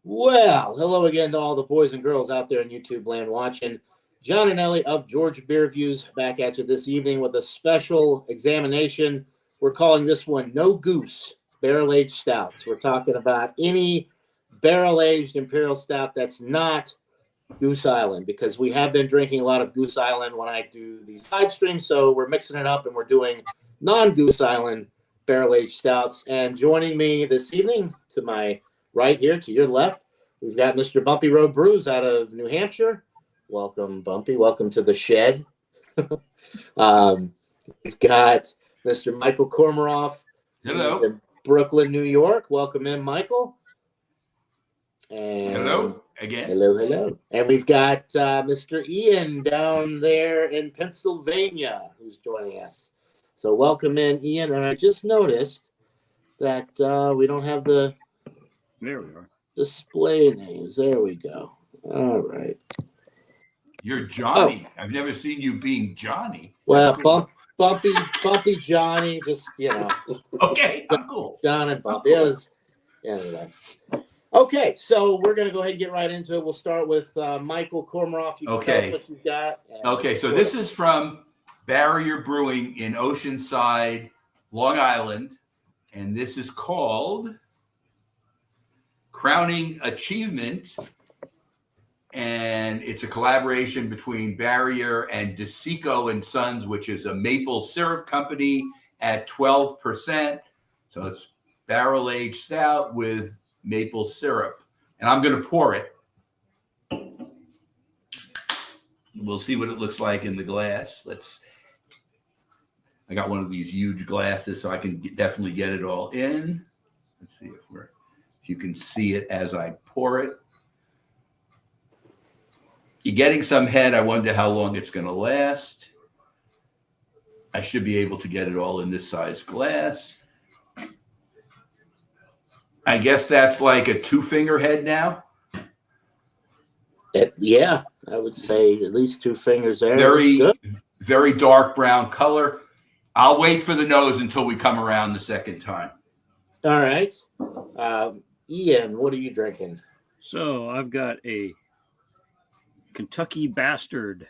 Well, hello again to all the boys and girls out there in YouTube land watching. John and Ellie of Georgia Beer Reviews back at you this evening with a special examination. We're calling this one No Goose Barrel-Aged Stouts. We're talking about any barrel-aged Imperial Stout that's not Goose Island, because we have been drinking a lot of Goose Island when I do these live streams, so we're mixing it up and we're doing non-Goose Island barrel-aged stouts. And joining me this evening to my right here, to your left, we've got Mr. Bumpy Road Brews out of New Hampshire. Welcome, Bumpy. Welcome to the shed. We've got Mr. Michael Kormaroff. Hello. In Brooklyn, New York. Welcome in, Michael. And hello again. Hello. And we've got Mr. Ian down there in Pennsylvania who's joining us. So welcome in, Ian. And I just noticed that we don't have the There we are. display names. There we go. All right. You're Johnny. Oh. I've never seen you being Johnny. Well, cool. Bumpy Johnny, just, Okay, I'm cool. John and Bumpy. Cool. Anyway. Okay, so we're going to go ahead and get right into it. We'll start with Michael Kormaroff. You can tell us what you've got. Okay, so this is from Barrier Brewing in Oceanside, Long Island, and this is called Crowning Achievement, and it's a collaboration between Barrier and DeSico and Sons, which is a maple syrup company at 12%. So it's barrel-aged stout with maple syrup, and I'm going to pour it. We'll see what it looks like in the glass. I got one of these huge glasses, so I can definitely get it all in. Let's see if you can see it as I pour it. You're getting some head. I wonder how long it's going to last. I should be able to get it all in this size glass. I guess that's like a 2-finger head now. Yeah, I would say at least 2 fingers there. Very dark brown color. I'll wait for the nose until we come around the second time. All right. Ian, what are you drinking? So I've got a Kentucky Bastard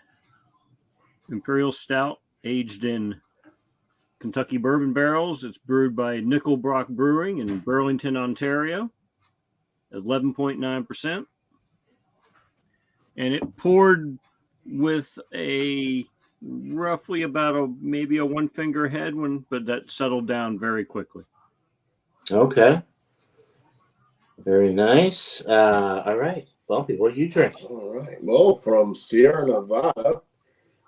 Imperial Stout aged in Kentucky bourbon barrels. It's brewed by Nickelbrock Brewing in Burlington, Ontario, 11.9%. And it poured with a roughly about maybe a 1-finger head one, but that settled down very quickly. Okay. Very nice. All right. Bumpy, what are you drinking? All right. Well, from Sierra Nevada,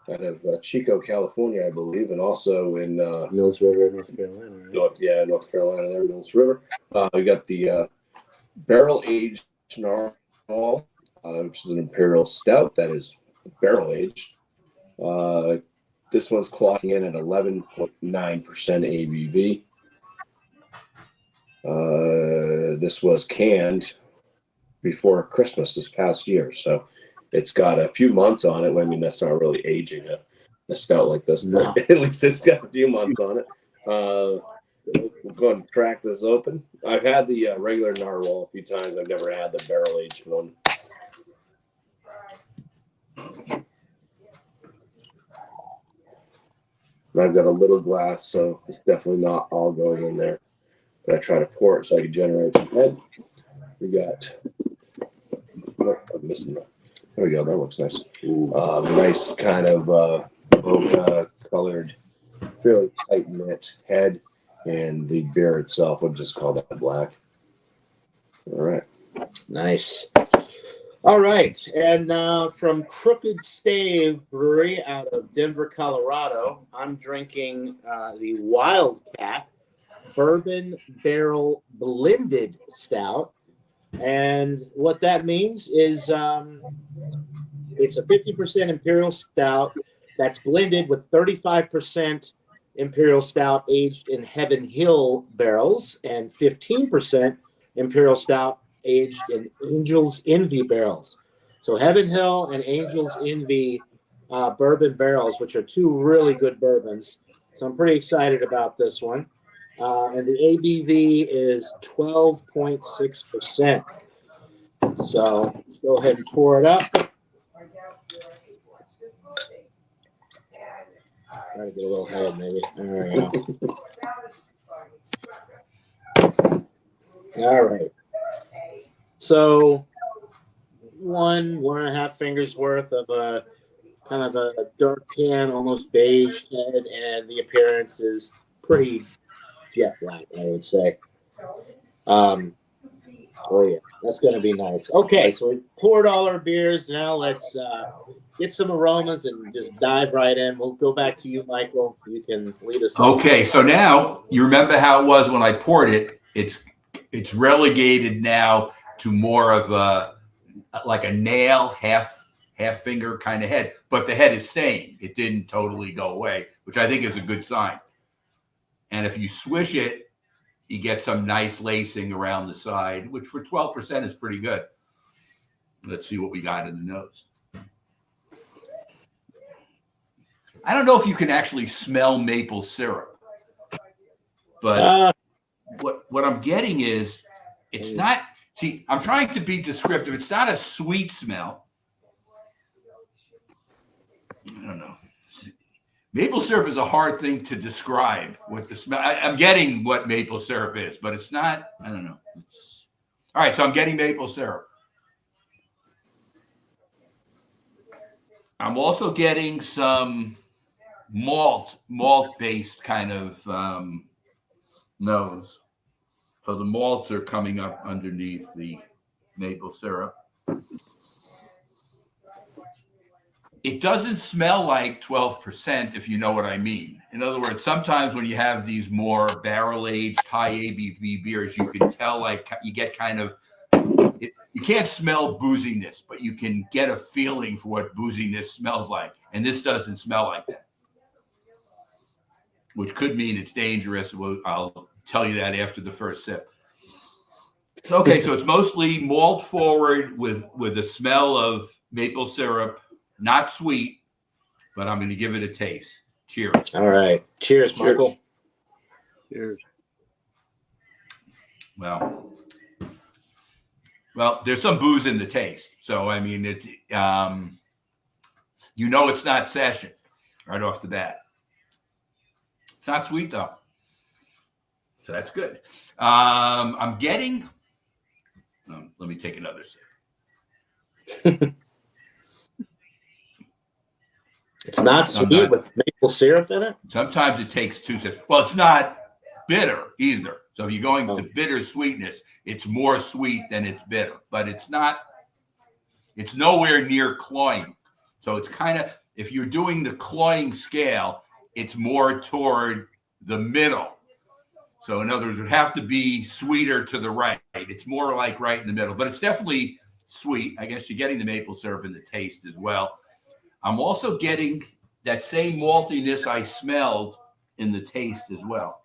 out of Chico, California, I believe, and also in Mills River, North Carolina. Right? North Carolina, there, Mills River. We got the barrel-aged Narwhal, which is an Imperial Stout that is barrel-aged. This one's clocking in at 11.9% ABV. This was canned before Christmas this past year, so it's got a few months on it. I mean, that's not really aging a stout like this, but at least it's got a few months on it. We'll go and crack this open. I've had the regular Narwhal a few times. I've never had the barrel-aged one. And I've got a little glass, so it's definitely not all going in there. But I try to pour it so I can generate some head. We got, I'm missing that. There we go. That looks nice. Nice kind of mocha colored, fairly tight knit head, and the beer itself would just call that black. All right. Nice. All right. And from Crooked Stave Brewery out of Denver, Colorado, I'm drinking the Wildcat Bourbon Barrel Blended Stout. And what that means is it's a 50% Imperial Stout that's blended with 35% Imperial Stout aged in Heaven Hill barrels and 15% Imperial Stout aged in Angel's Envy barrels. So Heaven Hill and Angel's Envy bourbon barrels, which are 2 really good bourbons. So I'm pretty excited about this one. And the ABV is 12.6%. So let's go ahead and pour it up. Try to get a little head, maybe. There we go. All right. So 1.5 fingers worth of a kind of a dark tan, almost beige head, and the appearance is pretty jet black, I would say. Oh yeah, that's going to be nice. Okay, so we poured all our beers. Now let's get some aromas and just dive right in. We'll go back to you, Michael. You can lead us. Okay, so now you remember how it was when I poured it. It's relegated now to more of a like a nail, half finger kind of head, but the head is staying. It didn't totally go away, which I think is a good sign. And if you swish it, you get some nice lacing around the side, which for 12% is pretty good. Let's see what we got in the nose. I don't know if you can actually smell maple syrup, but what I'm getting is it's not, see, I'm trying to be descriptive. It's not a sweet smell. I don't know. Maple syrup is a hard thing to describe with the smell. I'm getting what maple syrup is, but it's not, I don't know. All right, so I'm getting maple syrup. I'm also getting some malt-based kind of nose. So the malts are coming up underneath the maple syrup. It doesn't smell like 12%, if you know what I mean. In other words, sometimes when you have these more barrel-aged, high ABV beers, you can tell like you get kind of, you can't smell booziness, but you can get a feeling for what booziness smells like. And this doesn't smell like that, which could mean it's dangerous. I'll tell you that after the first sip. Okay, so it's mostly malt forward with a smell of maple syrup. Not sweet, but I'm going to give it a taste. Cheers. All right. Cheers, Michael. Cheers. Well, there's some booze in the taste. So, I mean, it's not session right off the bat. It's not sweet, though. So that's good. I'm getting, let me take another sip. It's not sweet with maple syrup in it? Sometimes it takes 2 sips. Well, it's not bitter either. So if you're going to bitter sweetness, it's more sweet than it's bitter. But it's nowhere near cloying. So it's kind of, if you're doing the cloying scale, it's more toward the middle. So in other words, it would have to be sweeter to the right. It's more like right in the middle. But it's definitely sweet. I guess you're getting the maple syrup in the taste as well. I'm also getting that same maltiness I smelled in the taste as well.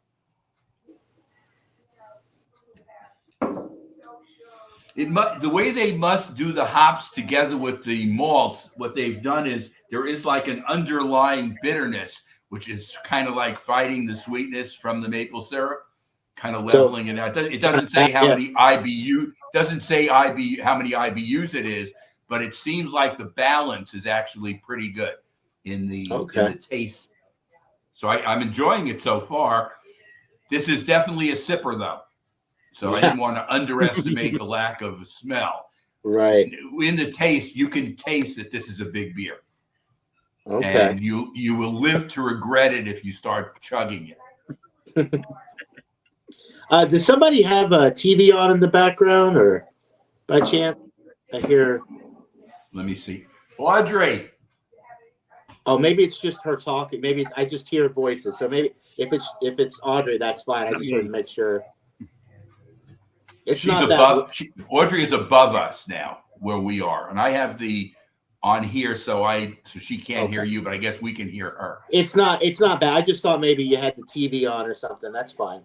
The way they must do the hops together with the malts, what they've done is there is like an underlying bitterness, which is kind of like fighting the sweetness from the maple syrup, kind of leveling it out. It doesn't say how many IBU, how many IBUs it is, but it seems like the balance is actually pretty good in the taste. So I'm enjoying it so far. This is definitely a sipper, though. So I didn't want to underestimate the lack of smell. Right. In the taste, you can taste that this is a big beer. Okay. And you will live to regret it if you start chugging it. Does somebody have a TV on in the background, or by chance? I hear. Let me see. Audrey. Oh, maybe it's just her talking. Maybe I just hear voices. So maybe if it's Audrey, that's fine. I just wanted to make sure. She's above. Audrey is above us now, where we are, and I have the on here, so she can't hear you, but I guess we can hear her. It's not bad. I just thought maybe you had the TV on or something. That's fine.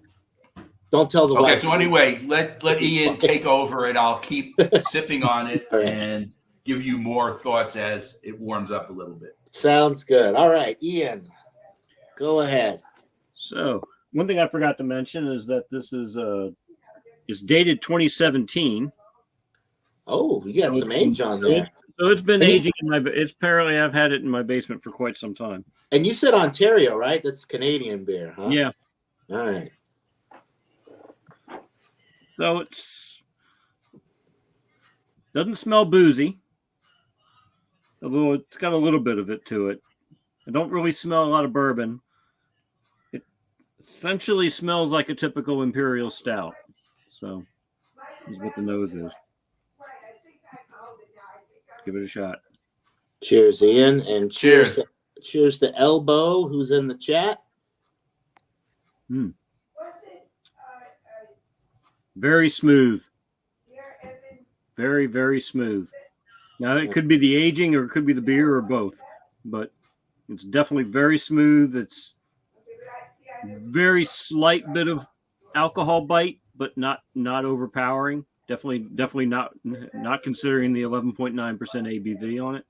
Don't tell the wife. Okay, so anyway, let Ian take over, and I'll keep sipping on it and give you more thoughts as it warms up a little bit. Sounds good. All right, Ian, go ahead. So one thing I forgot to mention is that this is dated 2017. Oh, you got So some age on there. So it's been And you- aging in my. It's apparently I've had it in my basement for quite some time. And you said Ontario, right? That's Canadian beer, huh? Yeah. All right. So it's doesn't smell boozy. Although it's got a little bit of it to it. I don't really smell a lot of bourbon. It essentially smells like a typical imperial stout. So is what the nose is. Give it a shot. Cheers, Ian, and Cheers. Cheers to Elbow, who's in the chat. Very smooth. Very, very smooth. Now, it could be the aging or it could be the beer or both, but it's definitely very smooth. It's very slight bit of alcohol bite, but not overpowering. Definitely not considering the 11.9% ABV on it.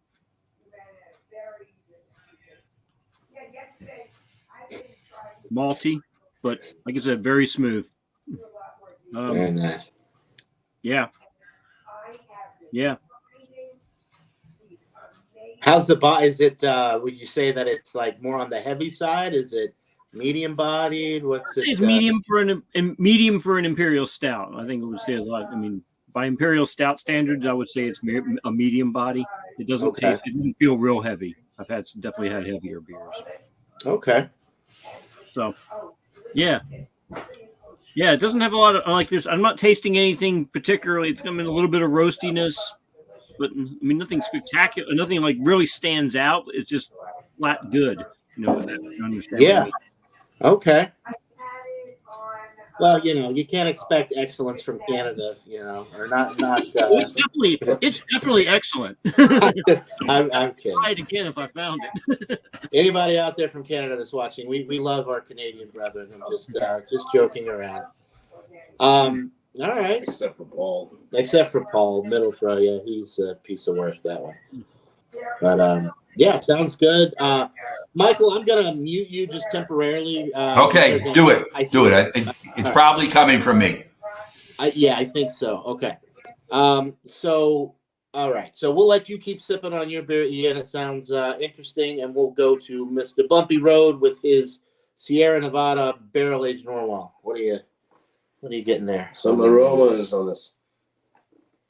Malty, but like I said, very smooth. Very nice. Yeah. How's the body? Is it? Would you say that it's like more on the heavy side? Is it medium bodied? What's it? It's medium for an imperial stout. I think it would say a lot. I mean, by imperial stout standards, I would say it's a medium body. It doesn't taste. It doesn't feel real heavy. I've definitely had heavier beers. Okay. So, yeah. It doesn't have a lot of like. I'm not tasting anything particularly. It's coming a little bit of roastiness, but I mean nothing spectacular. Nothing like really stands out. It's just flat good. You know, understand. Yeah. Okay. Well, you can't expect excellence from Canada, or not. It's definitely excellent. I'm kidding. Try it again if I found it. Anybody out there from Canada that's watching, we love our Canadian brethren. I'm just joking around. All right. Except for Paul. Except for Paul Middlefro, yeah, he's a piece of work, that one. But yeah, sounds good. Michael, I'm gonna mute you just temporarily. Okay, do it. It's probably coming from me. I think so. Okay. So, all right. So we'll let you keep sipping on your beer, Ian. It sounds interesting, and we'll go to Mr. Bumpy Road with his Sierra Nevada Barrel Aged Normal. What are you getting there? Some aromas on this.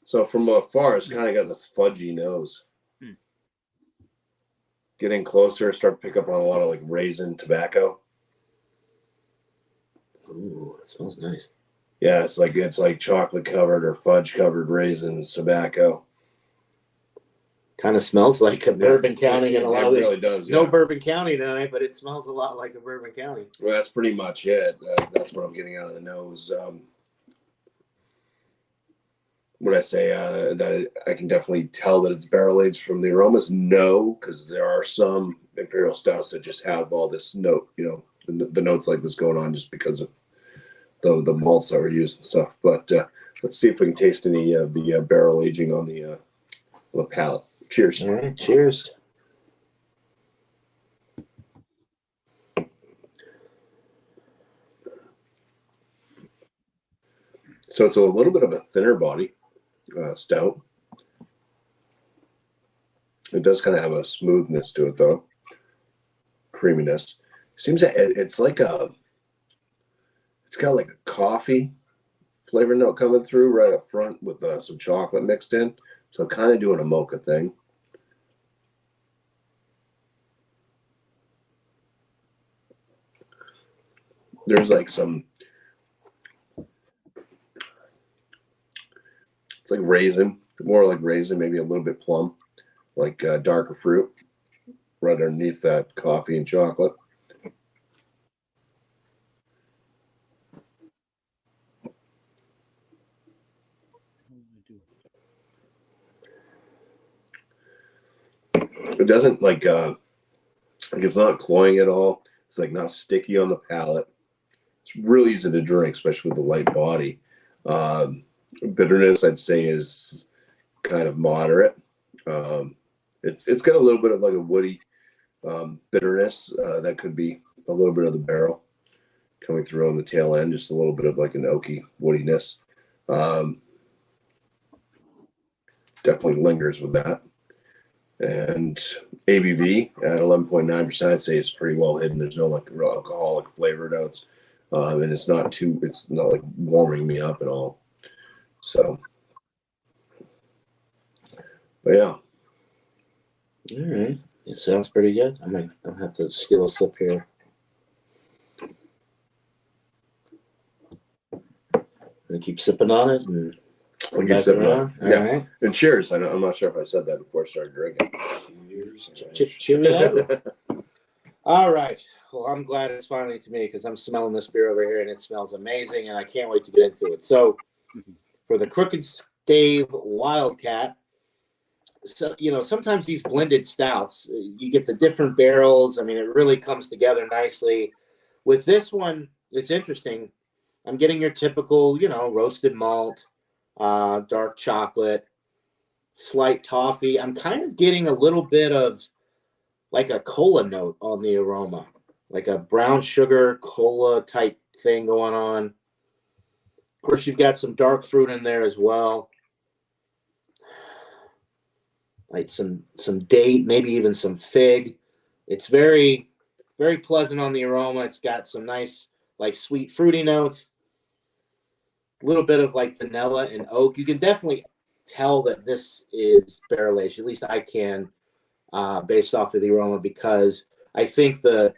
So from afar, it's kind of got this fudgy nose. Getting closer, start to pick up on a lot of like raisin tobacco. Ooh, that smells nice. Yeah, it's like chocolate covered or fudge covered raisins, tobacco. Kind of smells like a Bourbon County in a lot of ways. It really does. Yeah. No Bourbon County tonight, but it smells a lot like a Bourbon County. Well, that's pretty much it. That's what I'm getting out of the nose. Would I say that I can definitely tell that it's barrel aged from the aromas? No, because there are some imperial stouts that just have all this note, the notes like this going on just because of the malts that were used and stuff. But let's see if we can taste any of the barrel aging on the palate. Cheers. All right, cheers. So it's a little bit of a thinner body stout. It does kind of have a smoothness to it, though. Creaminess. Seems that it's like it's got like a coffee flavor note coming through right up front with some chocolate mixed in. So I'm kind of doing a mocha thing. There's like some, it's like raisin, more like raisin, maybe a little bit plum, like darker fruit right underneath that coffee and chocolate. It doesn't like it's not cloying at all. It's like not sticky on the palate. It's really easy to drink, especially with the light body. Bitterness, I'd say, is kind of moderate. It's got a little bit of like a woody bitterness that could be a little bit of the barrel coming through on the tail end, just a little bit of like an oaky woodiness. definitely lingers with that. And ABV at 11.9%, I'd say it's pretty well hidden. There's no like real alcoholic flavor notes, and it's not like warming me up at all. So, but yeah. All right. It sounds pretty good. I'll have to steal a sip here. I'm gonna keep sipping on it and We'll keep sipping on it. All Yeah. right. And cheers. I'm not sure if I said that before I started drinking. Cheerio. All right. Well, I'm glad it's finally to me because I'm smelling this beer over here and it smells amazing and I can't wait to get into it. So, for the Crooked Stave Wildcat, so sometimes these blended stouts, you get the different barrels. I mean, it really comes together nicely. With this one, it's interesting. I'm getting your typical, roasted malt, dark chocolate, slight toffee. I'm kind of getting a little bit of like a cola note on the aroma, like a brown sugar cola type thing going on. Of course, you've got some dark fruit in there as well. Like some date, maybe even some fig. It's very, very pleasant on the aroma. It's got some nice, like sweet fruity notes. A little bit of like vanilla and oak. You can definitely tell that this is barrel aged. At least I can, based off of the aroma, because I think the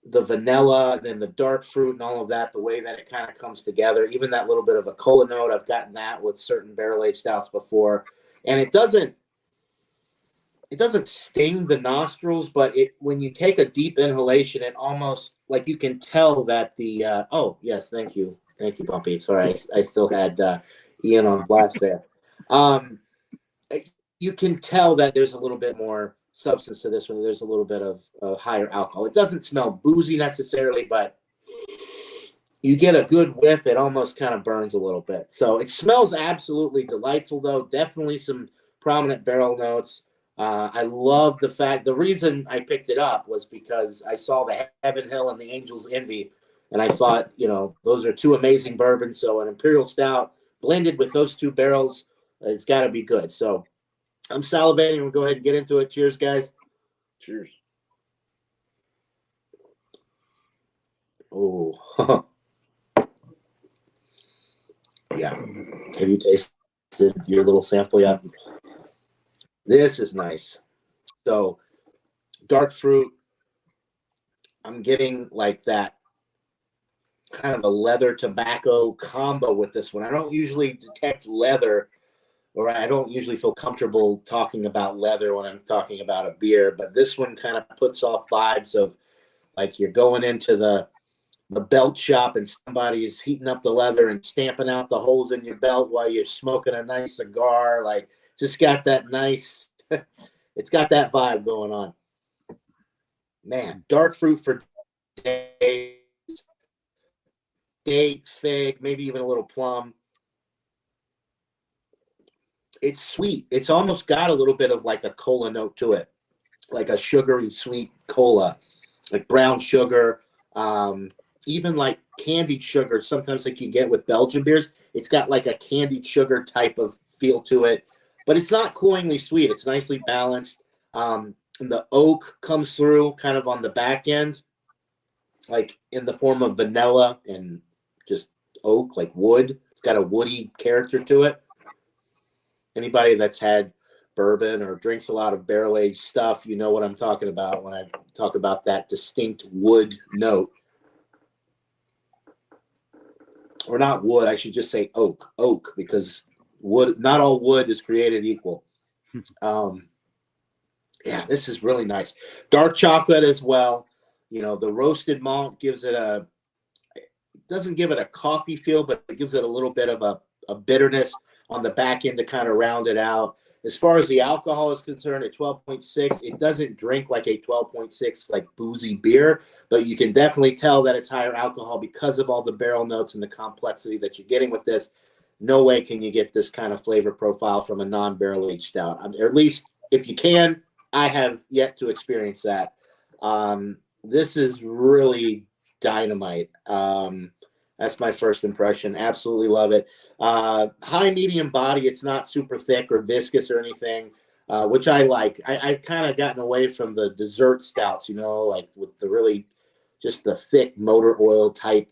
vanilla and then the dark fruit and all of that, the way that it kind of comes together, even that little bit of a cola note, I've gotten that with certain barrel aged stouts before, and it doesn't sting the nostrils, but when you take a deep inhalation, it almost like you can tell that the oh yes, thank you, Bumpy. Sorry, I still had Ian on blast there. You can tell that there's a little bit more substance to this one. There's a little bit of higher alcohol. It doesn't smell boozy necessarily, but you get a good whiff. It almost kind of burns a little bit. So it smells absolutely delightful, though. Definitely some prominent barrel notes. I love the reason I picked it up was because I saw the Heaven Hill and the Angel's Envy, and I thought, those are two amazing bourbons. So an Imperial Stout blended with those two barrels, it's got to be good. So I'm salivating. We'll go ahead and get into it. Cheers, guys. Cheers. Oh, yeah. Have you tasted your little sample yet? This is nice. So, dark fruit. I'm getting like that kind of a leather tobacco combo with this one. I don't usually detect leather, or I don't usually feel comfortable talking about leather when I'm talking about a beer, but this one kind of puts off vibes of like you're going into the belt shop and somebody's heating up the leather and stamping out the holes in your belt while you're smoking a nice cigar. Like, just got that nice, it's got that vibe going on. Man, dark fruit for days, date, fig, maybe even a little plum. It's sweet. It's almost got a little bit of like a cola note to it, like a sugary sweet cola, like brown sugar, even like candied sugar. Sometimes like you get with Belgian beers, it's got like a candied sugar type of feel to it, but it's not cloyingly sweet. It's nicely balanced. And the oak comes through kind of on the back end, like in the form of vanilla and just oak, like wood. It's got a woody character to it. Anybody that's had bourbon or drinks a lot of barrel-aged stuff, you know what I'm talking about when I talk about that distinct wood note. Or not wood, I should just say oak, because wood, not all wood is created equal. Yeah, this is really nice. Dark chocolate as well. The roasted malt gives it doesn't give it a coffee feel, but it gives it a little bit of a bitterness on the back end to kind of round it out. As far as the alcohol is concerned, at 12.6, it doesn't drink like a 12.6 like boozy beer, but you can definitely tell that it's higher alcohol because of all the barrel notes and the complexity that you're getting with this. No way can you get this kind of flavor profile from a non-barrel aged stout. Or at least if you can, I have yet to experience that. This is really dynamite. I That's my first impression. Absolutely love it. High medium body. It's not super thick or viscous or anything, which I like. I've kind of gotten away from the dessert stouts, like with the really just the thick motor oil type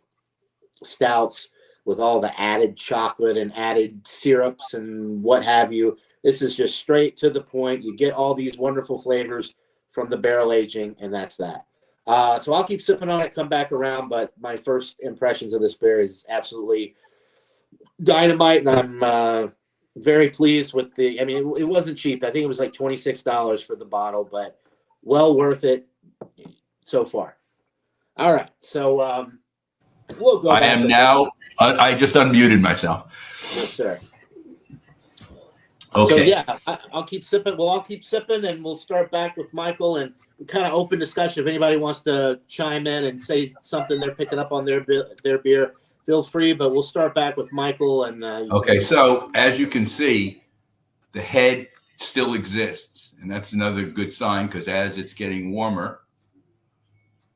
stouts with all the added chocolate and added syrups and what have you. This is just straight to the point. You get all these wonderful flavors from the barrel aging, and that's that. So I'll keep sipping on it, come back around, but my first impressions of this beer is absolutely dynamite, and I'm very pleased with it wasn't cheap. I think it was like $26 for the bottle, but well worth it so far. All right, so we'll go back. I am now. I just unmuted myself. Yes, sir. Okay. So yeah, I'll keep sipping. Well, I'll keep sipping, and we'll start back with Michael and kind of open discussion. If anybody wants to chime in and say something they're picking up on their beer, feel free. But we'll start back with Michael. And okay, so as you can see, the head still exists, and that's another good sign because as it's getting warmer,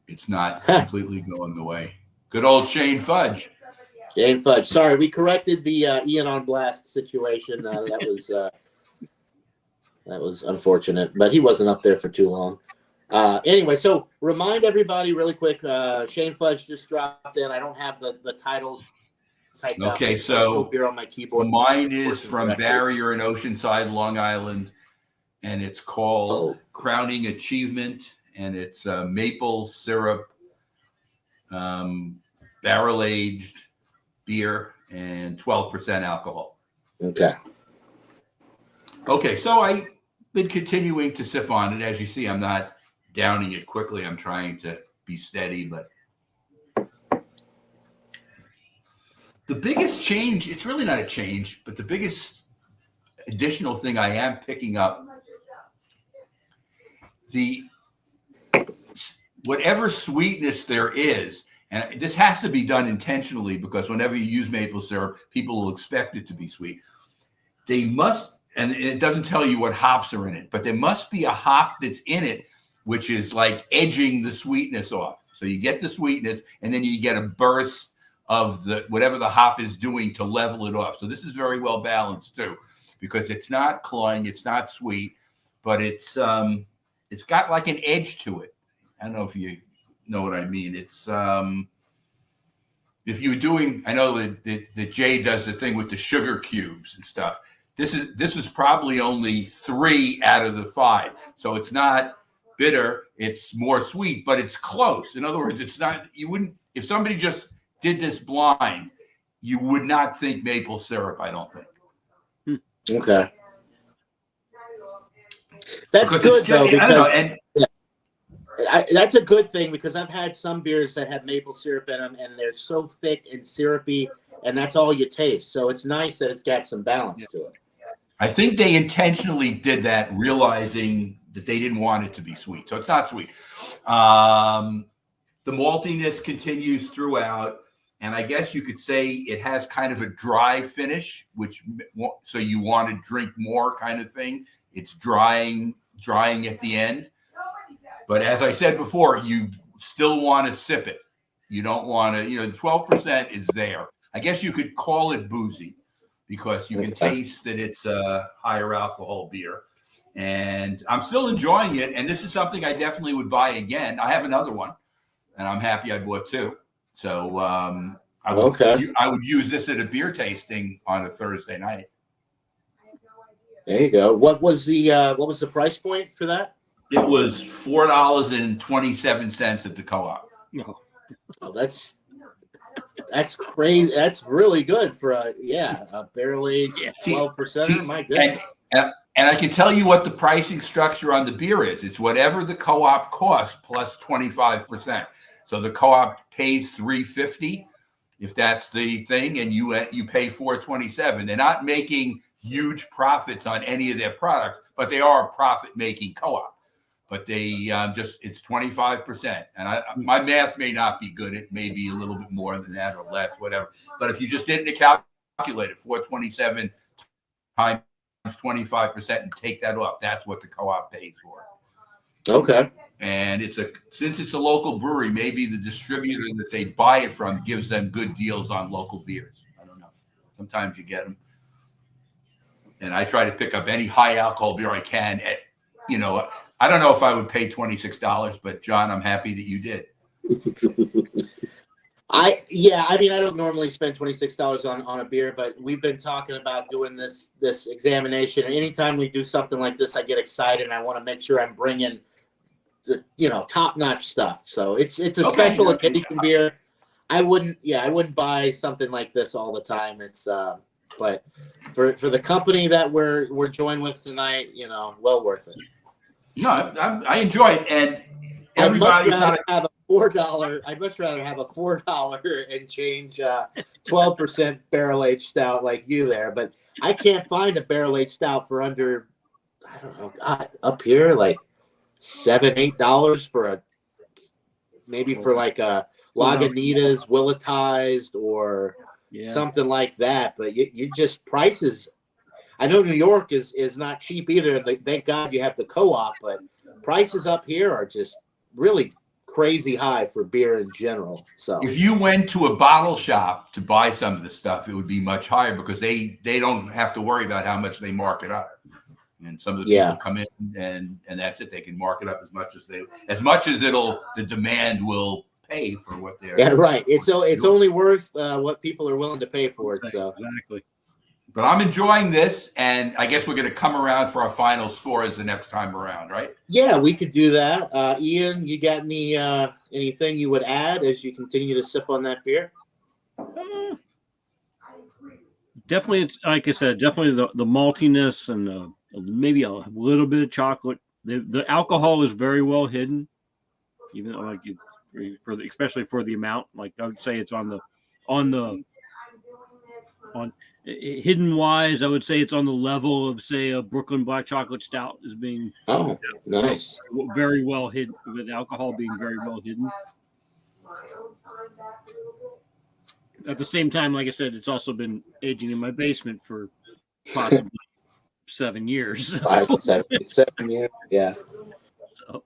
it's not completely going away. Good old Shane Fudge. Shane Fudge. Sorry, we corrected the Ian on Blast situation. That was unfortunate, but he wasn't up there for too long. Anyway, so remind everybody really quick. Shane Fudge just dropped in. I don't have the titles typed out. Okay, so beer on my keyboard. Mine is from Barrier in Oceanside, Long Island, and it's called Crowning Achievement, and it's maple syrup, barrel aged beer, and 12% alcohol. Okay. Okay, so I've been continuing to sip on it. As you see, I'm not downing it quickly. I'm trying to be steady, but the biggest change, it's really not a change, but the biggest additional thing I am picking up, whatever sweetness there is, and this has to be done intentionally because whenever you use maple syrup, people will expect it to be sweet. They must, and it doesn't tell you what hops are in it, but there must be a hop that's in it, which is like edging the sweetness off. So you get the sweetness, and then you get a burst of whatever the hop is doing to level it off. So this is very well balanced too, because it's not cloying, it's not sweet, but it's got like an edge to it. I don't know if you know what I mean. It's if you're doing, I know that Jay does the thing with the sugar cubes and stuff. This is probably only 3 out of the 5, so it's not bitter. It's more sweet, but it's close. In other words, it's not. You wouldn't, if somebody just did this blind, you would not think maple syrup. I don't think. Okay. That's good though. I don't know, and that's a good thing because I've had some beers that have maple syrup in them, and they're so thick and syrupy, and that's all you taste. So it's nice that it's got some balance to it. I think they intentionally did that, realizing that they didn't want it to be sweet. So it's not sweet. The maltiness continues throughout, and I guess you could say it has kind of a dry finish, so you want to drink more kind of thing. It's drying at the end. But as I said before, you still want to sip it. You don't want to, the 12% is there. I guess you could call it boozy because you can taste that it's a higher alcohol beer. And I'm still enjoying it. And this is something I definitely would buy again. I have another one, and I'm happy I bought 2. So I would use this at a beer tasting on a Thursday night. There you go. What was the price point for that? It was $4.27 at the co-op. No. Oh, that's crazy. That's really good for a barrel aged 12%. My goodness. And I can tell you what the pricing structure on the beer is. It's whatever the co-op costs plus 25%. So the co-op pays $3.50 if that's the thing, and you pay $4.27. They're not making huge profits on any of their products, but they are a profit-making co-op. But they it's 25%. And my math may not be good. It may be a little bit more than that or less, whatever. But if you just did it to calculate it, 427 times 25% and take that off, that's what the co-op pays for. Okay. And since it's a local brewery, maybe the distributor that they buy it from gives them good deals on local beers. I don't know. Sometimes you get them. And I try to pick up any high alcohol beer I can at, I don't know if I would pay $26, but John, I'm happy that you did. I don't normally spend $26 on a beer, but we've been talking about doing this examination. And anytime we do something like this, I get excited and I want to make sure I'm bringing the top-notch stuff. So it's a special occasion beer. I wouldn't buy something like this all the time. It's but for the company that we're joined with tonight, well worth it. No, I enjoy it, and everybody's not have a $4. I'd much rather have a $4 and change 12% barrel-aged stout like you there. But I can't find a barrel-aged stout for under, I don't know, God, up here like $7-8 for like a Lagunitas Willetized or something like that. But you just prices. I know New York is not cheap either. Thank God you have the co-op, but prices up here are just really crazy high for beer in general. So if you went to a bottle shop to buy some of the stuff, it would be much higher because they don't have to worry about how much they mark it up. And some of the people come in and that's it. They can mark it up as much as the demand will pay for what they're. Yeah, right. It's only worth what people are willing to pay for it. So exactly. But I'm enjoying this, and I guess we're going to come around for our final scores the next time around, right? Yeah, we could do that. Ian, you got anything you would add as you continue to sip on that beer? Definitely, it's like I said, definitely the maltiness and maybe a little bit of chocolate. The alcohol is very well hidden, even though especially for the amount. Like I would say, it's on hidden wise, I would say it's on the level of, say, a Brooklyn Black Chocolate Stout is being nice, very well hidden, with alcohol being very well hidden. At the same time, like I said, it's also been aging in my basement for possibly 7 years. 7 years, yeah. So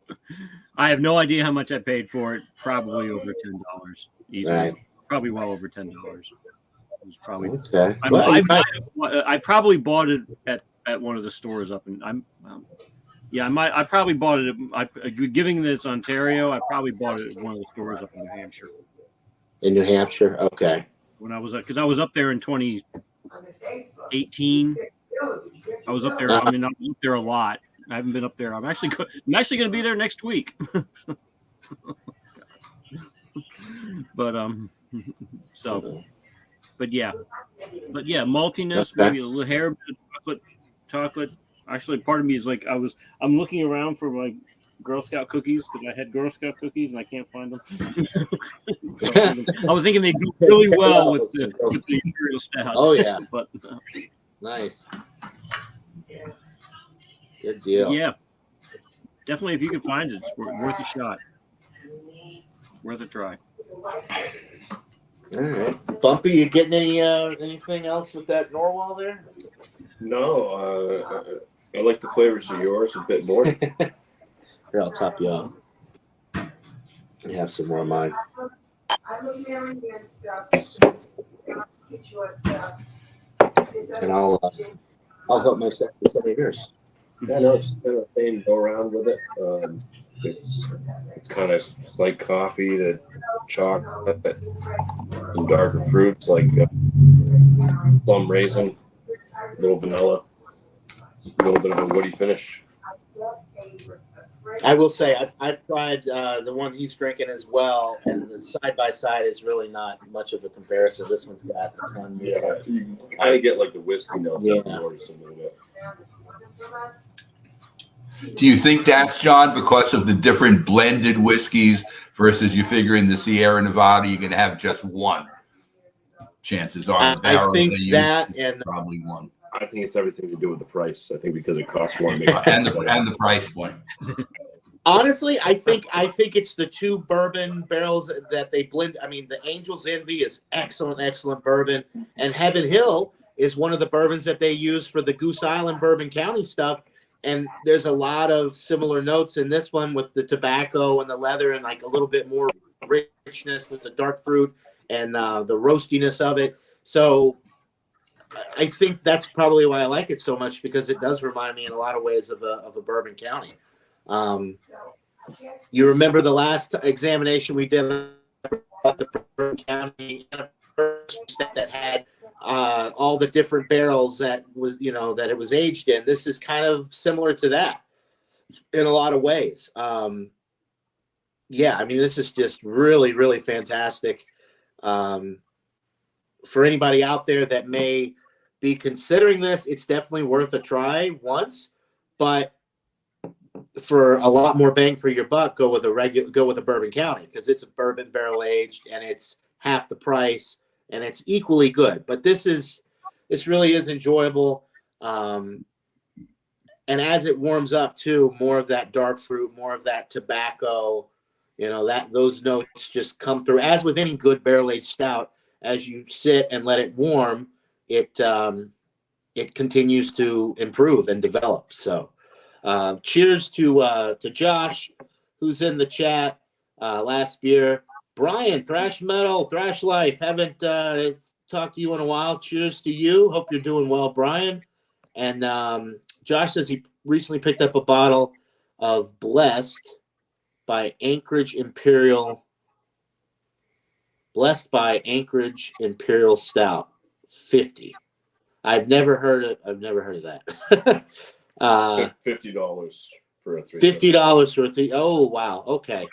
I have no idea how much I paid for it. Probably over $10 easily. Right. Probably well over $10. It was probably okay. I probably bought it at one of the stores up in I probably bought it given that it's Ontario, I probably bought it at one of the stores up in New Hampshire. In New Hampshire, okay. When I was up there in 2018. I was up there. I was up there a lot. I haven't been up there. I'm actually going to be there next week. But maltiness, maybe a little hair, chocolate. Actually, part of me is like I'm looking around for my Girl Scout cookies because I had Girl Scout cookies and I can't find them. So I was thinking they do really well with the Imperial Stout. Oh yeah, but nice, good deal. Yeah, definitely. If you can find it, it's worth a shot, worth a try. All right, Bumpy, you getting anything else with that Norwal there? No, I like the flavors of yours a bit more. Here, I'll top you off. I have some more of mine. And I'll help myself with some of yours. Yeah, no, it's just kind of the same go around with it. It's kind of like coffee, the chocolate, some darker fruits like plum raisin, a little vanilla, a little bit of a woody finish. I will say I've tried the one he's drinking as well, and the side by side is really not much of a comparison. This one's got a ton. Yeah, you kind of get like the whiskey notes out the or something like that. Do you think that's, John, because of the different blended whiskeys versus you figure in the Sierra Nevada you're going to have just one? Chances are, I think that and probably one. I think it's everything to do with the price. I think because it costs more, and the price point. Honestly, I think it's the two bourbon barrels that they blend. I mean, the Angel's Envy is excellent bourbon, and Heaven Hill is one of the bourbons that they use for the Goose Island Bourbon County stuff. and there's a lot of similar notes in this one with the tobacco and the leather and like a little bit more richness with the dark fruit and the roastiness of it. So I think that's probably why I like it so much, because it does remind me in a lot of ways of a Bourbon County. You remember the last examination we did about the Bourbon County that had all the different barrels that was, that it was aged in. This is kind of similar to that in a lot of ways. Yeah, I mean, this is just really, really fantastic. For anybody out there that may be considering this, it's definitely worth a try once, but for a lot more bang for your buck, go with a Bourbon County, because it's a bourbon barrel aged and it's half the price and it's equally good. But this really is enjoyable. And as it warms up too, more of that dark fruit, more of that tobacco, those notes just come through. As with any good barrel aged stout, as you sit and let it warm, it continues to improve and develop. So cheers to Josh, who's in the chat. Last beer, Brian, Thrash Metal, Thrash Life. Haven't talked to you in a while. Cheers to you. Hope you're doing well, Brian. And Josh says he recently picked up a bottle of Blessed by Anchorage Imperial Stout 50. I've never heard of that. $50 for a 3. $50 for a 3. Oh wow. Okay.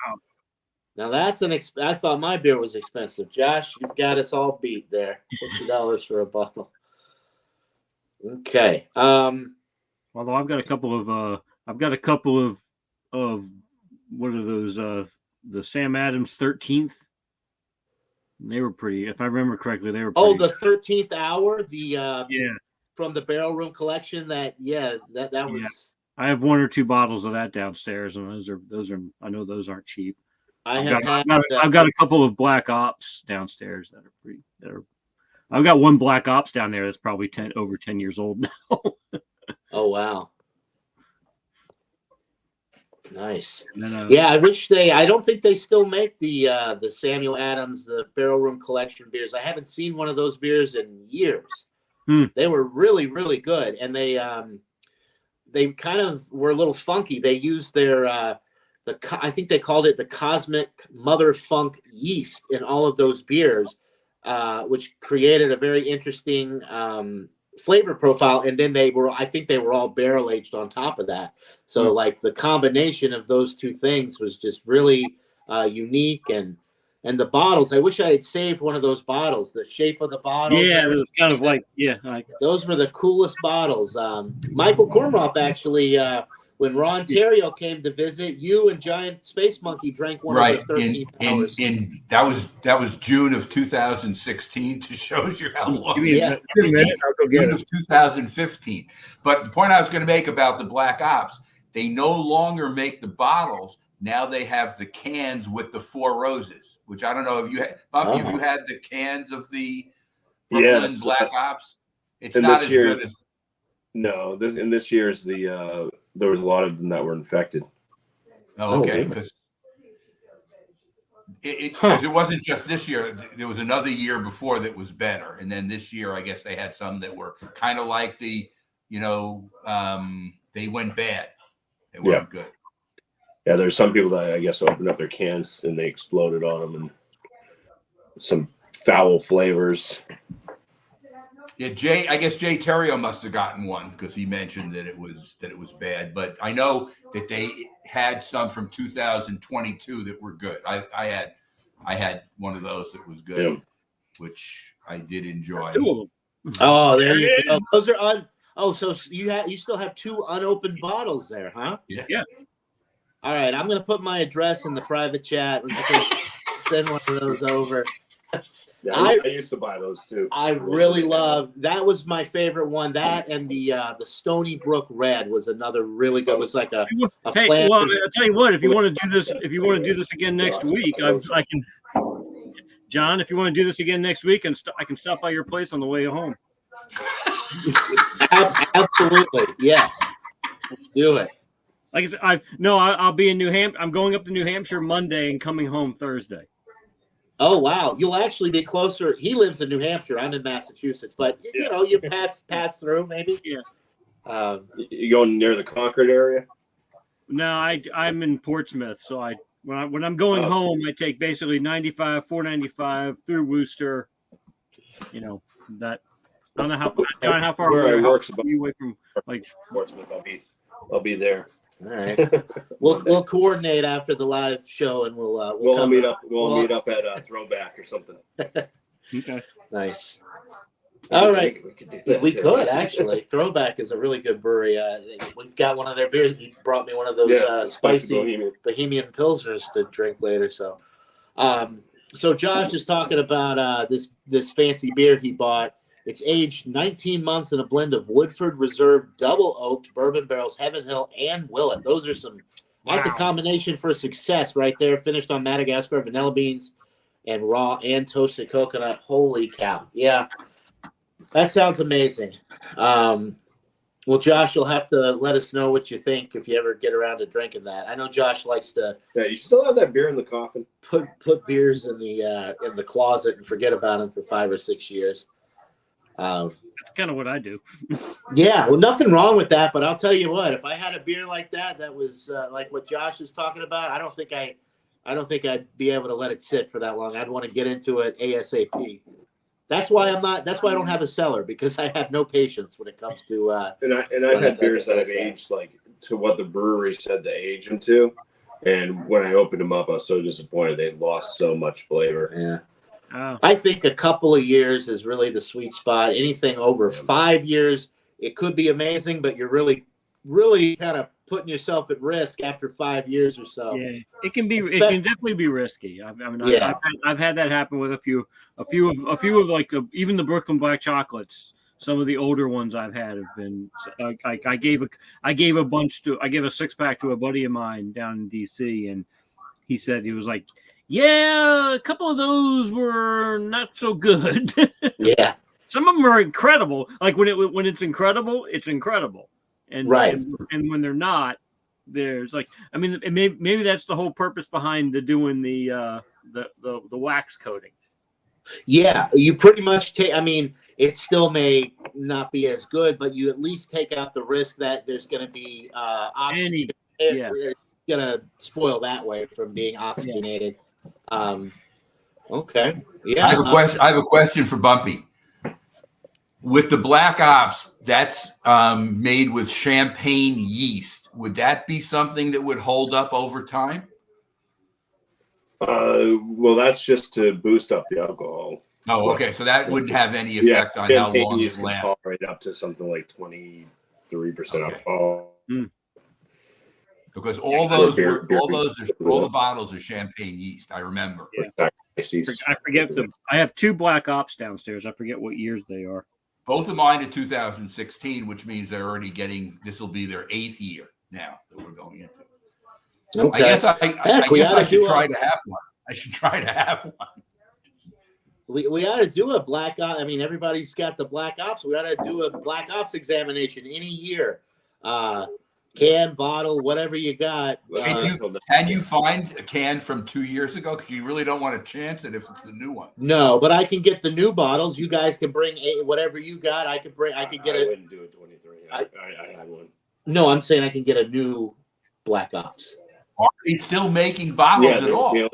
Now that's I thought my beer was expensive. Josh, you've got us all beat there. $50 for a bottle. Okay. Although I've got a couple of what are those? The Sam Adams 13th. They were pretty. If I remember correctly, they were. Oh, the 13th hour. Yeah. From the Barrel Room collection. That was. Yeah. I have 1 or 2 bottles of that downstairs, and those are. I know those aren't cheap. I've got a couple of Black Ops downstairs that are pretty. I've got one Black Ops down there that's probably over 10 years old now. Oh wow. Nice. Then, yeah, I don't think they still make the Samuel Adams, the Barrel Room collection beers. I haven't seen one of those beers in years. They were really, really good. And they kind of were a little funky. They used their, I think they called it the Cosmic Mother Funk yeast in all of those beers, which created a very interesting flavor profile. And then I think they were all barrel aged on top of that. So like the combination of those two things was just really unique. And the bottles, I wish I had saved one of those bottles. The shape of the bottle. Yeah, it was kind of like, those were the coolest bottles. Michael Kornroff actually, when Ron Terrio came to visit, you and Giant Space Monkey drank one of the 13 hours. That was June of 2016, to show you how long. Yeah. June of 2015. But the point I was going to make about the Black Ops, they no longer make the bottles. Now they have the cans with the 4 roses, which I don't know if you had. Bobby, have you had the cans of the Brooklyn Black Ops? It's not as good as. No, this year's there was a lot of them that were infected. Oh, okay. Because it wasn't just this year. There was another year before that was better. And then this year, I guess they had some that were kind of like they went bad. They weren't good. Yeah, there's some people that I guess opened up their cans and they exploded on them, and some foul flavors. Yeah, I guess Jay Terrio must have gotten one because he mentioned that it was bad. But I know that they had some from 2022 that were good. I had one of those that was good, which I did enjoy. Oh, there you go. Those are so you still have 2 unopened bottles there, huh? Yeah. All right, I'm gonna put my address in the private chat. We can send one of those over. Yeah, I used to buy those too. I really love that. Was my favorite one. That and the Stony Brook Red was another really good. It was like a hey, well, I'll tell you what. If you want to do this again next week, I can. John, if you want to do this again next week, I can stop by your place on the way home. Absolutely, yes. Do it. Like I said, I'll be in New Hampshire. I'm going up to New Hampshire Monday and coming home Thursday. Oh wow, you'll actually be closer. He lives in New Hampshire. I'm in Massachusetts, but you know, you pass through maybe. Yeah. You going near the Concord area? No, I'm in Portsmouth, so when I'm going home, I take basically 495 through Worcester. You know that. I don't know how far Where I work's about away from like Portsmouth. I'll be there. All right. We'll coordinate after the live show, and we'll meet up. We'll meet up at Throwback or something. Okay. Nice. All right. We could do that. We could actually. Throwback is a really good brewery. We've got one of their beers. He brought me one of those spicy Bohemian Pilsners to drink later. So, so Josh is talking about this fancy beer he bought. It's aged 19 months in a blend of Woodford Reserve double oaked bourbon barrels, Heaven Hill, and Willet. Those are that's a combination for success right there. Finished on Madagascar vanilla beans and raw and toasted coconut. Holy cow. Yeah. That sounds amazing. Well, Josh, you'll have to let us know what you think if you ever get around to drinking that. I know Josh likes to. Yeah, you still have that beer in the coffin? Put beers in the closet and forget about them for 5 or 6 years. That's kind of what I do. Yeah, well, nothing wrong with that. But I'll tell you what: if I had a beer like that was like what Josh is talking about, I don't think I'd be able to let it sit for that long. I'd want to get into it ASAP. That's why I don't have a cellar, because I have no patience when it comes to. And I've had beers that I've aged like to what the brewery said to age them to, and when I opened them up, I was so disappointed. They lost so much flavor. Yeah. Oh. I think a couple of years is really the sweet spot. Anything over 5 years, it could be amazing, but you're really, really kind of putting yourself at risk after 5 years or so. Yeah, it can definitely be risky. I've had that happen with a few of like even the Brooklyn Black Chocolates. Some of the older ones I've had have been. I gave a 6-pack to a buddy of mine down in DC, and he said he was like, yeah, a couple of those were not so good. Yeah. Some of them are incredible. Like when it's incredible, it's incredible. And right. And when they're not, there's like, I mean, maybe that's the whole purpose behind doing the wax coating. Yeah, you pretty much take. I mean, it still may not be as good, but you at least take out the risk that there's going to be oxygen. It's going to spoil that way from being oxygenated. Yeah. Okay. Yeah. I have a question for Bumpy. With the Black Ops, that's made with champagne yeast. Would that be something that would hold up over time? Well, that's just to boost up the alcohol. Oh, okay. So that wouldn't have any effect on how long it lasts. Tolerate up to something like 23% alcohol. Because all the bottles are champagne yeast. I remember. Yeah. I forget I have 2 Black Ops downstairs. I forget what years they are. Both of mine are 2016, which means they're already this will be their 8th year now that we're going into. Okay. I guess I should try to have one. I should try to have one. We ought to do a Black Ops. I mean, everybody's got the Black Ops. We ought to do a Black Ops examination any year. Can, bottle, whatever you got. Can you find a can from 2 years ago? Because you really don't want to chance it if it's the new one. No, but I can get the new bottles. You guys can bring whatever you got. I could get I wouldn't do a 23. I had one. No, I'm saying I can get a new Black Ops. Are they still making bottles at all?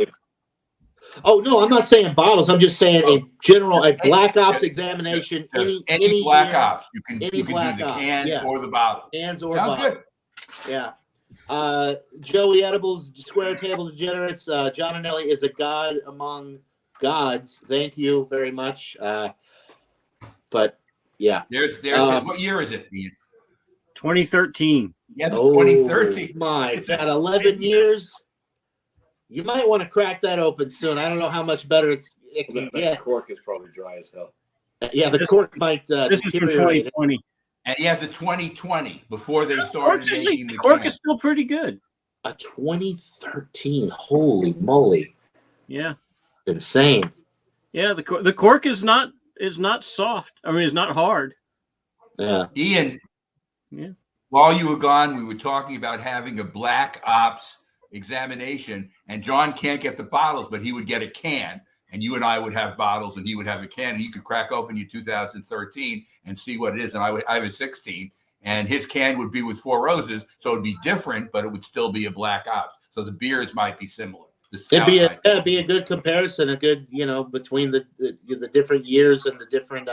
Oh no, I'm not saying bottles. I'm just saying a Black Ops examination. Any Black year, Ops. You can do the cans or the bottles. Cans or Sounds bottles. Good. Yeah. Joey Edibles, Square Table Degenerates. John and Ellie is a god among gods. Thank you very much. But yeah. There's what year is it, Ian? 2013. Yes, 2013. My God, 11 years. You might want to crack that open soon. I don't know how much better it can get. The cork is probably dry as hell. Yeah, the cork might. This is from 2020. And he has a 2020 before they started making the cork is still pretty good. A 2013. Holy moly! Yeah, insane. Yeah, the cork is not soft. I mean, it's not hard. Yeah, Ian. Yeah. while you were gone, we were talking about having a black ops examination, and John can't get the bottles, but he would get a can, and you and I would have bottles, and he would have a can, and you could crack open your 2013 and see what it is. And I was 16, and his can would be with Four Roses, so it'd be different, but it would still be a black ops. So the beers might be similar. It'd be a good comparison, a good, between the different years and the different,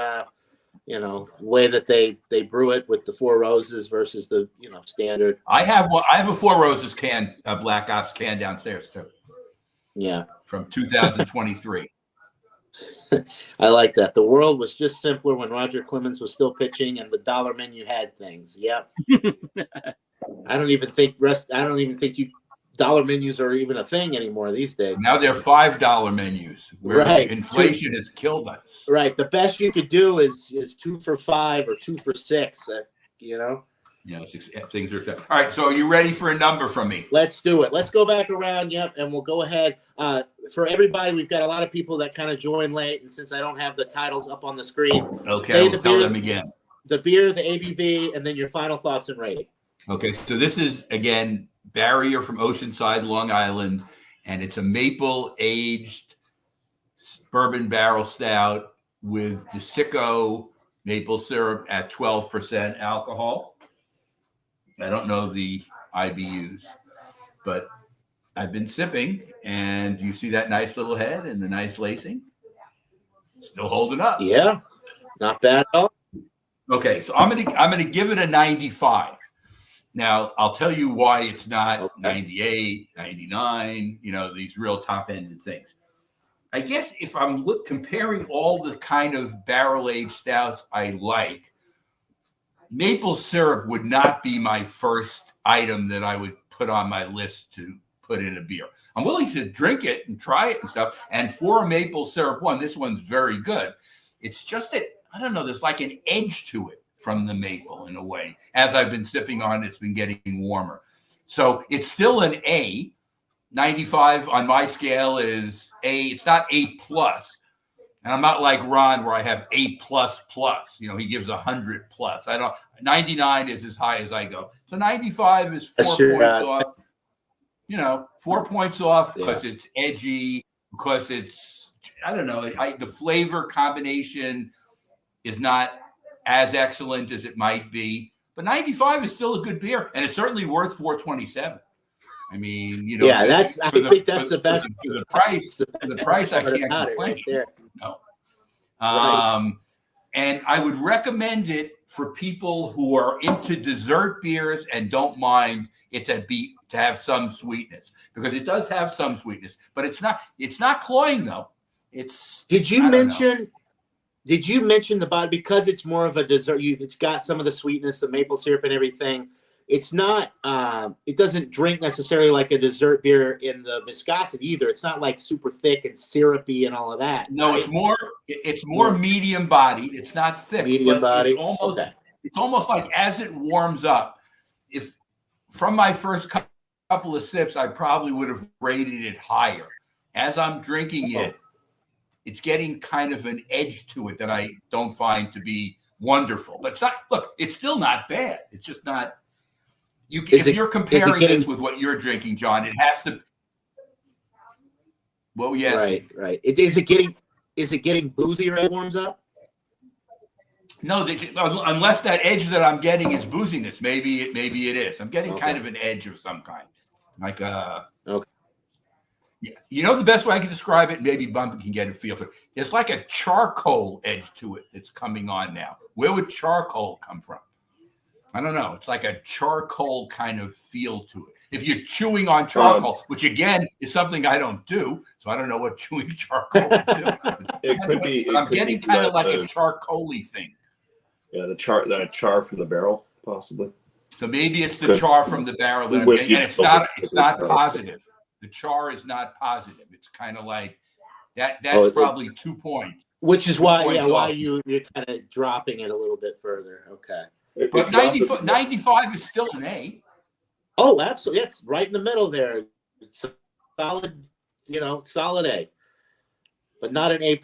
way that they brew it with the Four Roses versus the, standard. I have a Four Roses can, a black ops can downstairs too. Yeah. From 2023. I like that. The world was just simpler when Roger Clemens was still pitching and the dollar menu had things. Yep. I don't even think dollar menus are even a thing anymore these days. Now they're $5 menus where inflation has killed us. Right. The best you could do is 2 for $5 or 2 for $6, Things are all right. So are you ready for a number from me? Let's do it. Let's go back around. Yep. And we'll go ahead. For everybody, we've got a lot of people that kind of join late. And since I don't have the titles up on the screen. Okay. I'll tell them again. The beer, the ABV, and then your final thoughts and rating. Okay. So this is, again, Barrier from Oceanside, Long Island. And it's a maple aged bourbon barrel stout with DeSico maple syrup at 12% alcohol. I don't know the IBUs, but I've been sipping, and you see that nice little head and the nice lacing? Still holding up. Yeah, not bad at all. Okay, so I'm gonna give it a 95. Now, I'll tell you why it's not 98, 99, these real top-ended things. I guess if I'm comparing all the kind of barrel-aged stouts I like, maple syrup would not be my first item that I would put on my list to put in a beer. I'm willing to drink it and try it and stuff. And for a maple syrup one, this one's very good. It's just that, I don't know, there's like an edge to it from the maple in a way. As I've been sipping on it, it's been getting warmer. So it's still an A. 95 on my scale is A. It's not A plus. And I'm not like Ron where I have A plus plus. He gives 100 plus. 99 is as high as I go. So 95 is 4 points off. 4 points off because it's edgy, because it's, I don't know, the flavor combination is not as excellent as it might be. But 95 is still a good beer, and it's certainly worth $4.27. I mean, I think that's the best for the price. For the price, I can't complain. Right no. And I would recommend it for people who are into dessert beers and don't mind it to have some sweetness, because it does have some sweetness, but it's not cloying though. Did you mention the body, because it's more of a dessert? It's got some of the sweetness, the maple syrup and everything. It's not, it doesn't drink necessarily like a dessert beer in the viscosity either. It's not like super thick and syrupy and all of that. No, right? It's more medium bodied. It's not thick. Medium bodied. It's almost like as it warms up, if from my first couple of sips, I probably would have rated it higher. As I'm drinking it, it's getting kind of an edge to it that I don't find to be wonderful. But it's still not bad. It's just not. If you're comparing this with what you're drinking, John, it has to. Well, yes. Right. Is it getting boozier as it warms up? No, unless that edge that I'm getting is booziness. Maybe it is. I'm getting kind of an edge of some kind, like Okay. Yeah, the best way I can describe it. Maybe Bumpy can get a feel for it. It's like a charcoal edge to it that's coming on now. Where would charcoal come from? I don't know. It's like a charcoal kind of feel to it. If you're chewing on charcoal, which again is something I don't do, so I don't know what chewing charcoal would do. It could be. I'm getting kind of like a charcoaly thing. Yeah, the char from the barrel, possibly. So maybe it's the char from the barrel that I'm getting, and it's not positive. The char is not positive. It's kind of like that. That's probably 2 points. Which is why you're kind of dropping it a little bit further. Okay. But 95 is still an A. Oh, absolutely. It's right in the middle there. Solid, solid A. but not an A++.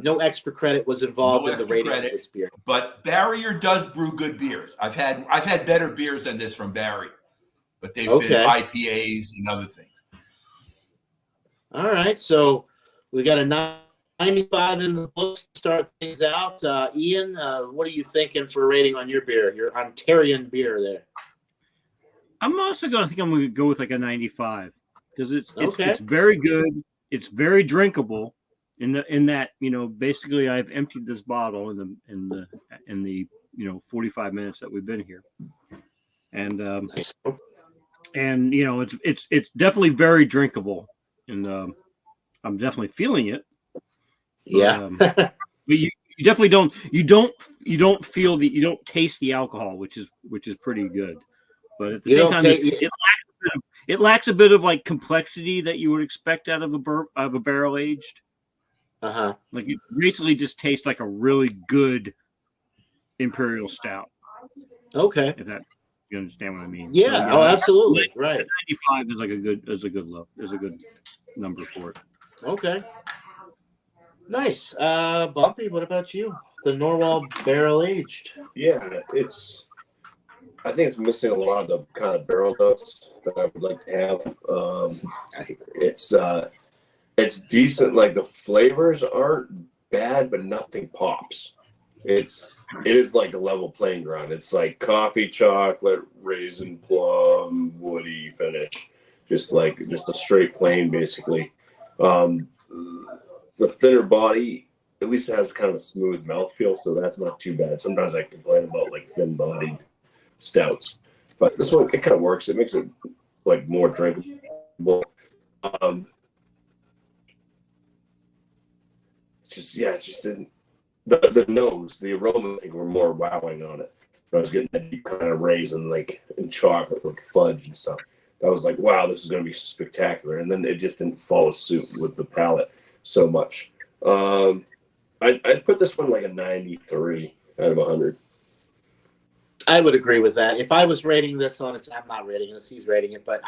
No extra credit was involved in the rating of this beer. But Barrier does brew good beers. I've had better beers than this from Barrier, but they've been IPAs and other things. All right, so we got a 95 in the books to start things out. Ian, what are you thinking for rating on your beer, your Ontarian beer there? I'm also going to go with like a 95 because it's very good. It's very drinkable in that, basically I've emptied this bottle in the 45 minutes that we've been here. And, nice. And, it's definitely very drinkable. And I'm definitely feeling it. Yeah. But you definitely don't feel you don't taste the alcohol, which is pretty good. But at the same time, it lacks a bit of like complexity that you would expect out of a barrel aged. Like it basically just tastes like a really good imperial stout. Okay. If that you understand what I mean. Yeah. So, absolutely. Right. 95 is a good number for it. Okay. Nice. Bumpy, what about you? The Norwal barrel aged. Yeah, I think it's missing a lot of the kind of barrel notes that I would like to have. It's decent. Like the flavors aren't bad, but nothing pops. It is like a level playing ground. It's like coffee, chocolate, raisin, plum, woody finish. Just a straight plain, basically. The thinner body, at least it has kind of a smooth mouthfeel, so that's not too bad. Sometimes I complain about like thin-bodied stouts, but this one, it kind of works. It makes it like more drinkable. It just didn't. The nose, the aroma, I think, were more wowing on it. I was getting that deep kind of raisin, like in chocolate, like fudge and stuff. I was like, wow, this is going to be spectacular. And then it just didn't follow suit with the palate so much. I'd put this one like a 93 out of 100. I would agree with that. If I was rating this on it, I'm not rating this. He's rating it, but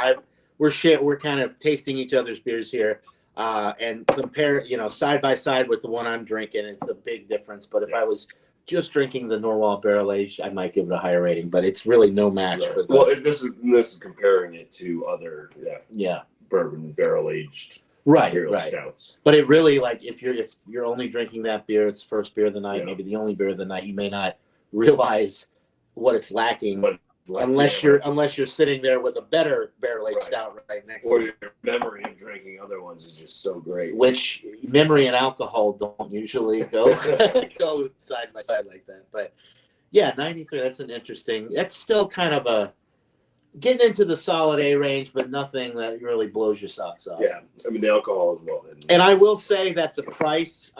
we're kind of tasting each other's beers here and compare, side by side with the one I'm drinking. It's a big difference. But if I was just drinking the Norwal barrel aged, I might give it a higher rating. But it's really no match for the. Well, this is comparing it to other bourbon barrel aged stouts. But it really, like, if you're only drinking that beer, it's first beer of the night, maybe the only beer of the night, you may not realize what it's lacking. Unless you're sitting there with a better barrel aged stout right next to you. Or your memory of drinking other ones is just so great. Which memory and alcohol don't usually go side by side like that. But yeah, 93, that's still kind of getting into the solid A range, but nothing that really blows your socks off. Yeah, I mean the alcohol as well. And I will say that the price,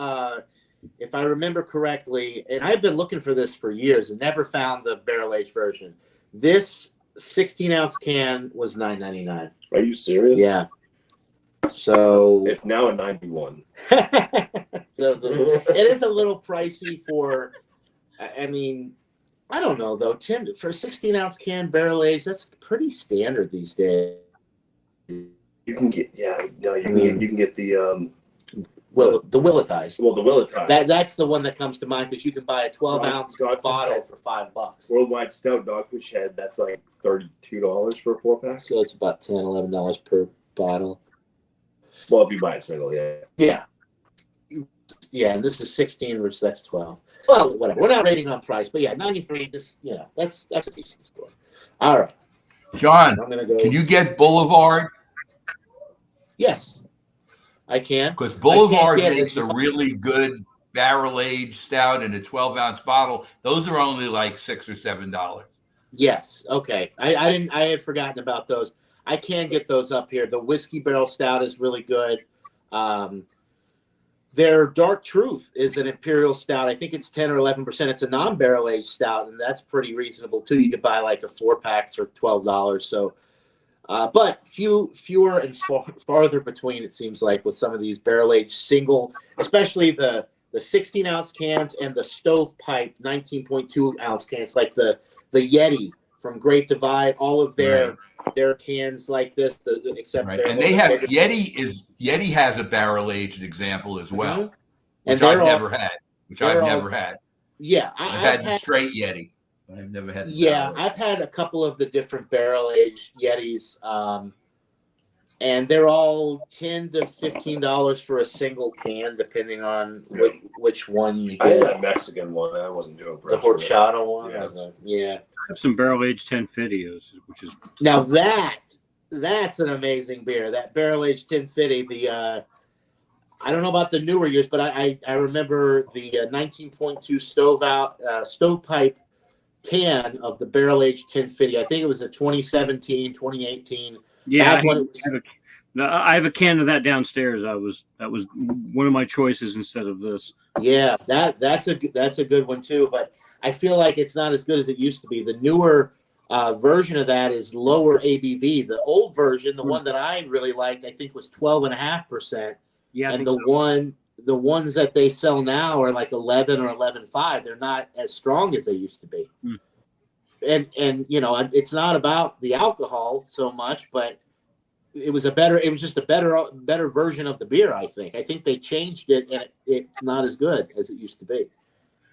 if I remember correctly, and I've been looking for this for years and never found the barrel aged version. This 16-ounce can was $9.99. Are you serious? Yeah. So it's now a 91. It is a little pricey for. I mean, I don't know though, Tim. For a 16-ounce can barrel aged, that's pretty standard these days. You can get you can get the the Willetized. Well, the Willetized. That's the one that comes to mind because you can buy a 12-ounce bottle for $5. Worldwide Stout Dogfish Head, that's like $32 for a 4-pack. So it's about $10, $11 per bottle. Well, if you buy a single, yeah. And this is 16, which that's 12. Well, whatever. We're not rating on price, but 93. That's a decent score. All right, John. I'm gonna go. Can you get Boulevard? Yes. I can. Because Boulevard makes a really good barrel-aged stout in a 12-ounce bottle. Those are only like $6 or $7. Yes. Okay. I had forgotten about those. I can get those up here. The Whiskey Barrel Stout is really good. Their Dark Truth is an Imperial Stout. I think it's 10 or 11%. It's a non-barrel aged stout, and that's pretty reasonable too. You could buy like a 4-pack for $12. So. But fewer and farther between, it seems like, with some of these barrel-aged single, especially the 16-ounce cans and the stovepipe 19.2-ounce cans, like the Yeti from Great Divide, all of their cans like this, except Right. they're And a they little have bigger. Yeti has a barrel aged example as well, Mhm. which And I've they're all- never had. they're all- Had. Yeah, I've had the straight Yeti. But I've never had the yeah, barrel-aged. I've had a couple of the different barrel aged Yetis, and they're all $10 to $15 for a single can, depending on which one you I had get. that Mexican one. I wasn't doing The horchata one. Yeah. Yeah. I have some barrel aged 1050s, which is Now that's an amazing beer. That barrel aged 1050. I don't know about the newer years, but I remember the 19.2 stovepipe can of the barrel aged 1050. I think it was a 2017, 2018. yeah. I have a can of that downstairs. That was one of my choices instead of this. Yeah, that's a good one too. But I feel like it's not as good as it used to be. The newer version of that is lower ABV. The old version, the one that I really liked, I think was 12.5%. Yeah, And the ones that they sell now are like 11 or 11.5. They're not as strong as they used to be. And it's not about the alcohol so much, but it was just a better version of the beer. I think they changed it, and it's not as good as it used to be.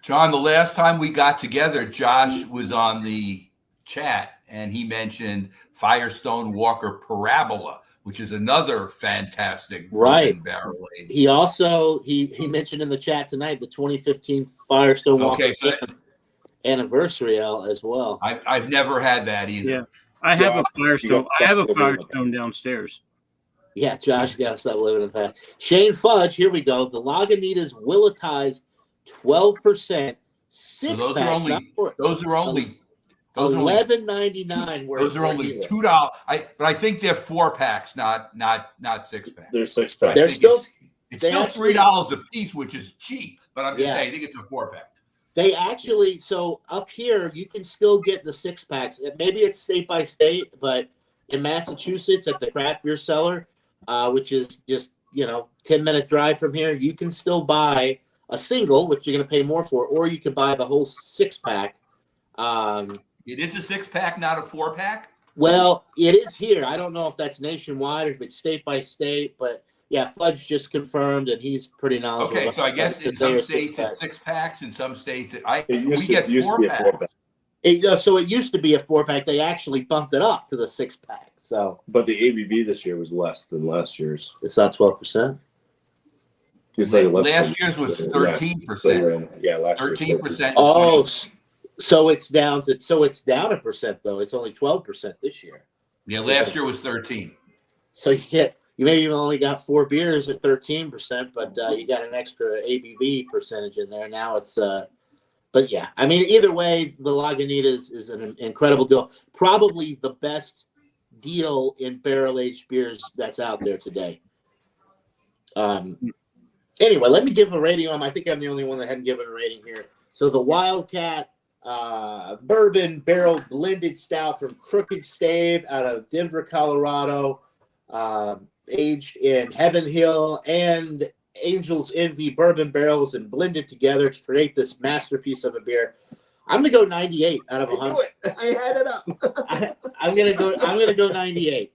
John, the last time we got together, Josh was on the chat and he mentioned Firestone Walker Parabola, which is another fantastic barrel aged. He also he mentioned in the chat tonight the 2015 Firestone Walker Anniversary Ale as well. I've never had that either. Yeah, I have a Firestone downstairs. Yeah, Josh got to stop living in the past. Shane Fudge, here we go. The Lagunitas Willitize 12%. So those are only $11.99. Those are only $2. But I think they're 4-packs, not 6-packs. They're 6-packs. They're still it's still $3 a piece, which is cheap. But I'm just saying, I think it's a 4-pack. They actually, so up here you can still get the 6-packs. Maybe it's state by state, but in Massachusetts at the craft beer cellar, which is just 10-minute drive from here, you can still buy a single, which you're going to pay more for, or you can buy the whole 6-pack. It is a 6-pack, not a 4-pack? Well, it is here. I don't know if that's nationwide or if it's state by state, but yeah, Fudge just confirmed, and he's pretty knowledgeable. Okay, so I guess in some states it's 6-packs, in some states we get 4-packs. So it used to be a 4-pack. They actually bumped it up to the 6-pack. So, but the ABV this year was less than last year's. It's not 12%. Last year's was 13%. Yeah, last 13%. Oh, so it's down a percent though. It's only 12% this year. Yeah, last year was 13. So you maybe only got 4 beers at 13%, but you got an extra ABV percentage in there. Now it's but yeah, I mean, either way, the Lagunitas is an incredible deal. Probably the best deal in barrel aged beers that's out there today. Anyway, let me give a rating on. I think I'm the only one that hadn't given a rating here. So the Wildcat bourbon barrel blended stout from Crooked Stave out of Denver, Colorado, aged in Heaven Hill and Angel's Envy bourbon barrels and blended together to create this masterpiece of a beer. I'm gonna go 98 out of 100. I had it up. I'm gonna go 98.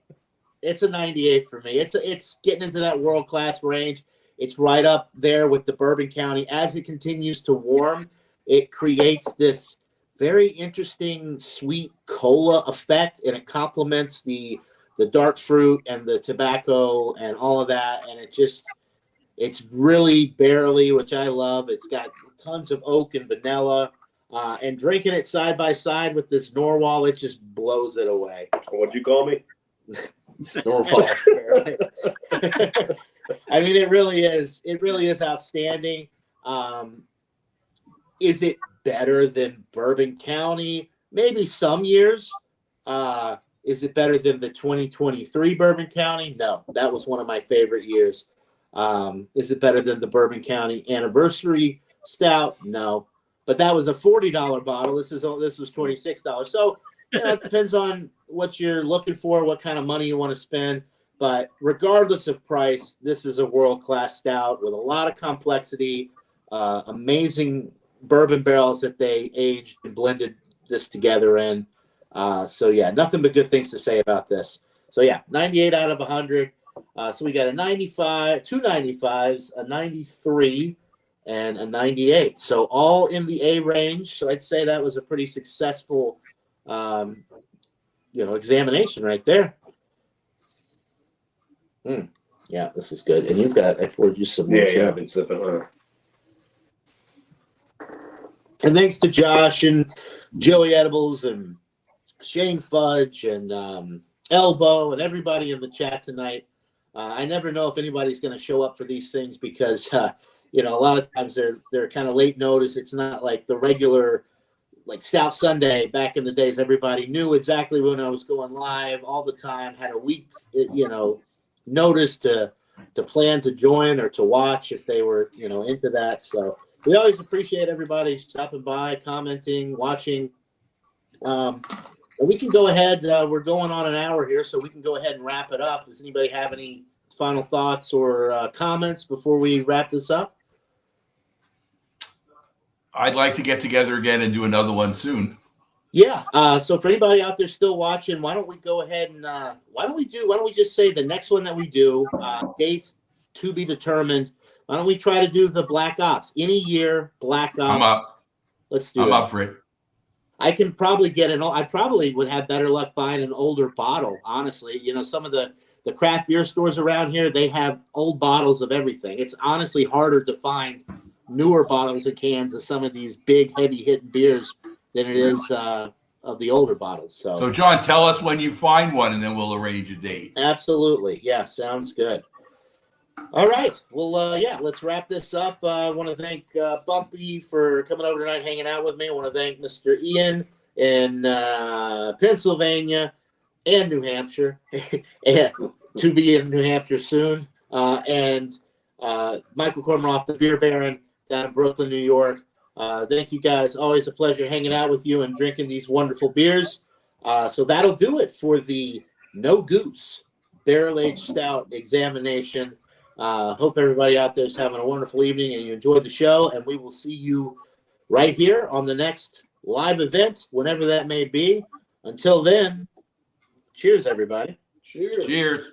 It's a 98 for me. It's getting into that world class range. It's right up there with the Bourbon County. As it continues to warm, it creates this very interesting sweet cola effect, and it complements the dark fruit and the tobacco and all of that. And it's really barrely, which I love. It's got tons of oak and vanilla. And drinking it side by side with this Norwal, it just blows it away. What'd you call me? Norwal. I mean, it really is. It really is outstanding. Is it better than Bourbon County? Maybe some years. Is it better than the 2023 Bourbon County? No, that was one of my favorite years. Is it better than the Bourbon County Anniversary Stout? No, but that was a $40 bottle. This was $26. So it depends on what you're looking for, what kind of money you want to spend. But regardless of price, this is a world-class stout with a lot of complexity, amazing bourbon barrels that they aged and blended this together in. So yeah, nothing but good things to say about this. So yeah, 98 out of 100. So we got a 95, two 95s, a 93, and a 98. So all in the A range. So I'd say that was a pretty successful, examination right there. Yeah, this is good. And I poured you some more. Yeah, I've been sipping on it. And thanks to Josh and Joey Edibles and Shane Fudge and Elbow and everybody in the chat tonight. I never know if anybody's going to show up for these things because, a lot of times they're kind of late notice. It's not like the regular, like Stout Sunday back in the days. Everybody knew exactly when I was going live all the time, had a week, notice to plan to join or to watch if they were, into that. So we always appreciate everybody stopping by, commenting, watching. We can go ahead. We're going on an hour here, so we can go ahead and wrap it up. Does anybody have any final thoughts or comments before we wrap this up? I'd like to get together again and do another one soon. Yeah. So for anybody out there still watching, why don't we go ahead and why don't we just say the next one that we do, dates to be determined. Why don't we try to do the Black Ops? Any year, Black Ops. I'm up. Let's do I'm that. up for it. I can probably I probably would have better luck buying an older bottle, honestly. Some of the craft beer stores around here, they have old bottles of everything. It's honestly harder to find newer bottles and cans of some of these big, heavy-hitting beers than it is of the older bottles. So, John, tell us when you find one, and then we'll arrange a date. Absolutely. Yeah, sounds good. All right. Well, let's wrap this up. I want to thank Bumpy for coming over tonight, hanging out with me. I want to thank Mr. Ian in Pennsylvania and New Hampshire, and to be in New Hampshire soon, and Michael Kormeroff, the Beer Baron down in Brooklyn, New York. Thank you guys. Always a pleasure hanging out with you and drinking these wonderful beers. So that'll do it for the No Goose Barrel-Aged Stout examination. Hope everybody out there is having a wonderful evening and you enjoyed the show. And we will see you right here on the next live event, whenever that may be. Until then, cheers, everybody. Cheers. Cheers.